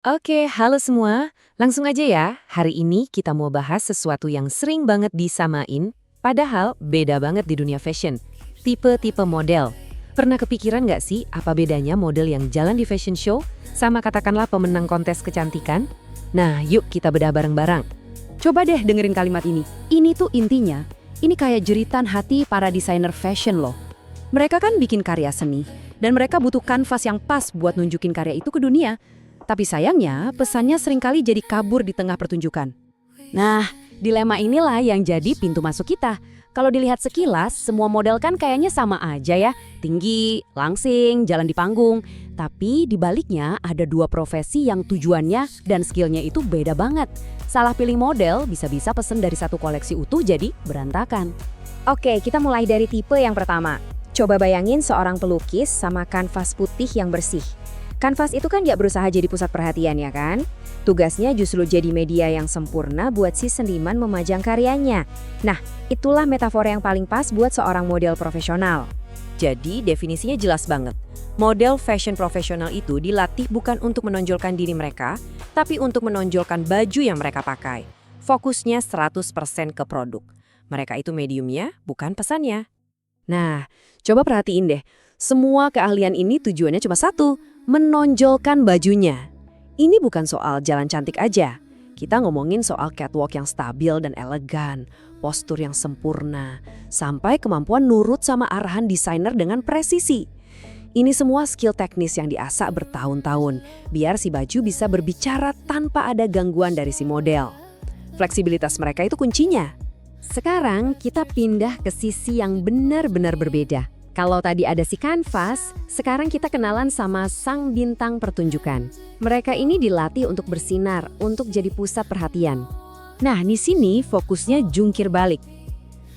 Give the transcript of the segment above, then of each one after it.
Oke, halo semua. Langsung aja ya, hari ini kita mau bahas sesuatu yang sering banget disamain, padahal beda banget di dunia fashion. Tipe-tipe model. Pernah kepikiran nggak sih apa bedanya model yang jalan di fashion show sama katakanlah pemenang kontes kecantikan? Nah, yuk kita bedah bareng-bareng. Coba deh dengerin kalimat ini. Ini tuh intinya, ini kayak jeritan hati para desainer fashion loh. Mereka kan bikin karya seni, dan mereka butuh kanvas yang pas buat nunjukin karya itu ke dunia. Tapi sayangnya, pesannya seringkali jadi kabur di tengah pertunjukan. Nah, dilema inilah yang jadi pintu masuk kita. Kalau dilihat sekilas, semua model kan kayaknya sama aja ya. Tinggi, langsing, jalan di panggung. Tapi di baliknya ada dua profesi yang tujuannya dan skillnya itu beda banget. Salah pilih model bisa-bisa pesen dari satu koleksi utuh jadi berantakan. Oke, kita mulai dari tipe yang pertama. Coba bayangin seorang pelukis sama kanvas putih yang bersih. Kanvas itu kan nggak berusaha jadi pusat perhatian ya kan? Tugasnya justru jadi media yang sempurna buat si seniman memajang karyanya. Nah, itulah metafora yang paling pas buat seorang model profesional. Jadi definisinya jelas banget. Model fashion profesional itu dilatih bukan untuk menonjolkan diri mereka, tapi untuk menonjolkan baju yang mereka pakai. Fokusnya 100% ke produk. Mereka itu mediumnya, bukan pesannya. Nah, coba perhatiin deh. Semua keahlian ini tujuannya cuma satu, menonjolkan bajunya. Ini bukan soal jalan cantik aja. Kita ngomongin soal catwalk yang stabil dan elegan, postur yang sempurna, sampai kemampuan nurut sama arahan desainer dengan presisi. Ini semua skill teknis yang diasah bertahun-tahun, biar si baju bisa berbicara tanpa ada gangguan dari si model. Fleksibilitas mereka itu kuncinya. Sekarang kita pindah ke sisi yang benar-benar berbeda. Kalau tadi ada si kanvas, sekarang kita kenalan sama sang bintang pertunjukan. Mereka ini dilatih untuk bersinar, untuk jadi pusat perhatian. Nah, di sini fokusnya jungkir balik.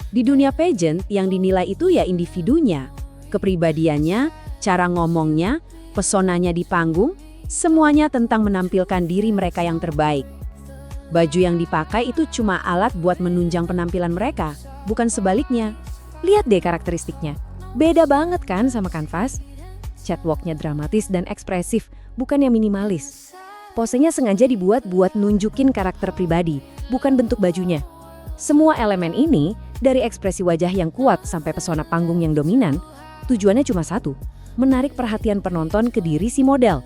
Di dunia pageant yang dinilai itu ya individunya, kepribadiannya, cara ngomongnya, pesonanya di panggung, semuanya tentang menampilkan diri mereka yang terbaik. Baju yang dipakai itu cuma alat buat menunjang penampilan mereka, bukan sebaliknya. Lihat deh karakteristiknya. Beda banget kan sama kanvas? Catwalknya dramatis dan ekspresif, bukan yang minimalis. Posenya sengaja dibuat buat nunjukin karakter pribadi, bukan bentuk bajunya. Semua elemen ini, dari ekspresi wajah yang kuat sampai pesona panggung yang dominan, tujuannya cuma satu, menarik perhatian penonton ke diri si model.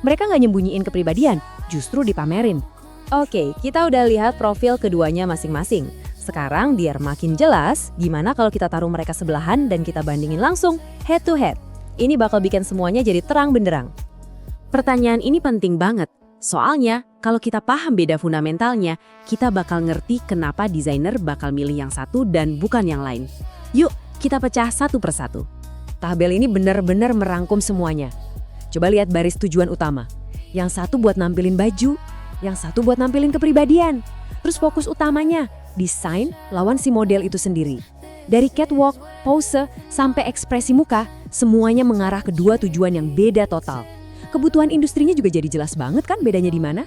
Mereka nggak nyembunyiin kepribadian, justru dipamerin. Oke, kita udah lihat profil keduanya masing-masing. Sekarang biar makin jelas, gimana kalau kita taruh mereka sebelahan dan kita bandingin langsung head to head. Ini bakal bikin semuanya jadi terang benderang. Pertanyaan ini penting banget. Soalnya, kalau kita paham beda fundamentalnya, kita bakal ngerti kenapa desainer bakal milih yang satu dan bukan yang lain. Yuk, kita pecah satu persatu. Tabel ini benar-benar merangkum semuanya. Coba lihat baris tujuan utama. Yang satu buat nampilin baju, yang satu buat nampilin kepribadian. Terus fokus utamanya, desain lawan si model itu sendiri. Dari catwalk, pose, sampai ekspresi muka, semuanya mengarah ke dua tujuan yang beda total. Kebutuhan industrinya juga jadi jelas banget kan bedanya di mana?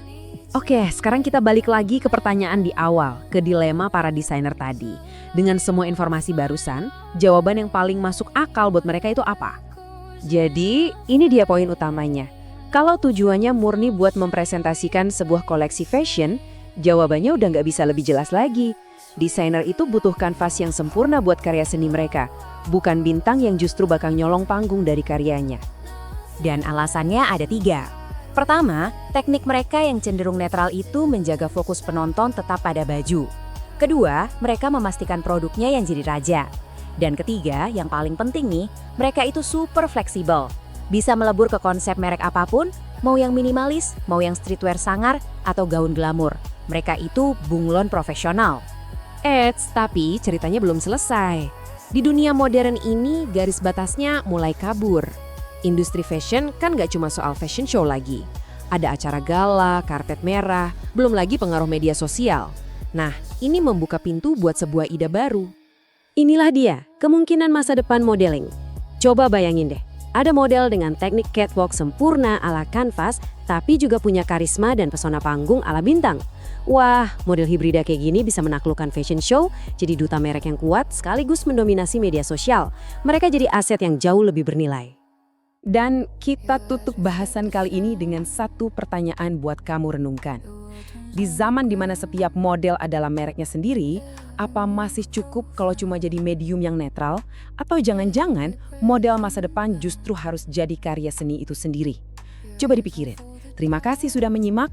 Oke, sekarang kita balik lagi ke pertanyaan di awal, ke dilema para desainer tadi. Dengan semua informasi barusan, jawaban yang paling masuk akal buat mereka itu apa? Jadi, ini dia poin utamanya. Kalau tujuannya murni buat mempresentasikan sebuah koleksi fashion, jawabannya udah nggak bisa lebih jelas lagi. Desainer itu butuh kanvas yang sempurna buat karya seni mereka, bukan bintang yang justru bakal nyolong panggung dari karyanya. Dan alasannya ada 3. Pertama, teknik mereka yang cenderung netral itu menjaga fokus penonton tetap pada baju. Kedua, mereka memastikan produknya yang jadi raja. Dan ketiga, yang paling penting nih, mereka itu super fleksibel. Bisa melebur ke konsep merek apapun, mau yang minimalis, mau yang streetwear sangar, atau gaun glamor. Mereka itu bunglon profesional. Tapi ceritanya belum selesai. Di dunia modern ini garis batasnya mulai kabur. Industri fashion kan gak cuma soal fashion show lagi. Ada acara gala, karpet merah, belum lagi pengaruh media sosial. Nah, ini membuka pintu buat sebuah ide baru. Inilah dia, kemungkinan masa depan modeling. Coba bayangin deh, ada model dengan teknik catwalk sempurna ala kanvas, tapi juga punya karisma dan pesona panggung ala bintang. Wah, model hibrida kayak gini bisa menaklukkan fashion show, jadi duta merek yang kuat sekaligus mendominasi media sosial. Mereka jadi aset yang jauh lebih bernilai. Dan kita tutup bahasan kali ini dengan satu pertanyaan buat kamu renungkan. Di zaman dimana setiap model adalah mereknya sendiri, apa masih cukup kalau cuma jadi medium yang netral? Atau jangan-jangan model masa depan justru harus jadi karya seni itu sendiri? Coba dipikirin. Terima kasih sudah menyimak.